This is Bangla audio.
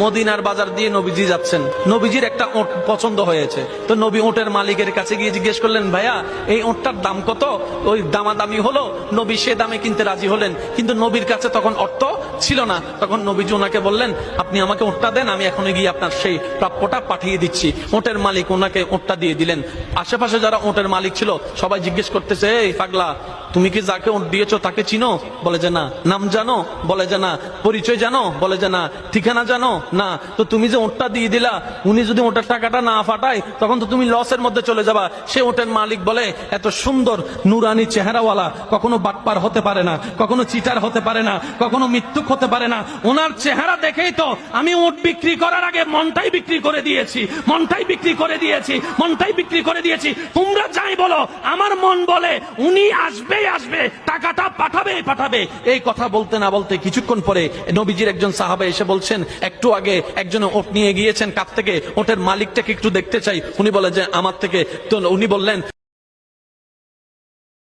মদিনার বাজার দিয়ে নবীজি যাচ্ছেন, নবীজির একটা ওট পছন্দ হয়েছে। তো নবী ওটের মালিকের কাছে গিয়ে জিজ্ঞেস করলেন, ভাইয়া এই ওটটার দাম কত? ওই দামাদামি হলো, নবী সে দামে কিনতে রাজি হলেন, কিন্তু নবীর কাছে তখন অর্থ ছিল না। তখন নবীজি ওনাকে বললেন, আপনি আমাকে ওটটা দেন, আমি এখনই গিয়ে আপনার সেই প্রাপ্যটা পাঠিয়ে দিচ্ছি। ওটের মালিক ওনাকে ওটটা দিয়ে দিলেন। আশেপাশে যারা ওটের মালিক ছিল সবাই জিজ্ঞেস করতেছে, এই পাগলা, তুমি কি যাকে ওট দিয়েছো তাকে চিনো? বলে যে না। নাম জানো? বলে যে না। পরিচয় জানো? বলে যে না। ঠিকানা জানো? না। তো তুমি যে ওটটা দিয়ে দিলা, উনি যদি ওটার টাকাটা না ফাটায় তখন তো তুমি লসের মধ্যে চলে যাবা। সে ওটের মালিক বলে, এত সুন্দর নুরানি চেহারাওয়ালা কখনো বাটপার হতে পারে না, কখনো চিটার হতে পারে না, কখনো মৃত্যুক হতে পারে না। ওনার চেহারা দেখেই তো আমি ওট বিক্রি করার আগে মনটাই বিক্রি করে দিয়েছি, মনটাই বিক্রি করে দিয়েছি, মনটাই বিক্রি করে দিয়েছি। তোমরা যাই বলো, আমার মন বলে উনি আসবেই আসবে, টাকাটা পাঠাবেই পাঠাবে। এই কথা বলতে না বলতে কিছুক্ষণ পরে নবীজির একজন সাহাবা এসে বলছেন, একটু আগে একজন ওট নিয়ে গিয়েছেন কাছ থেকে, ওটের মালিকটাকে একটু দেখতে চাই। উনি বলে যে আমার থেকে। তো উনি বললেন,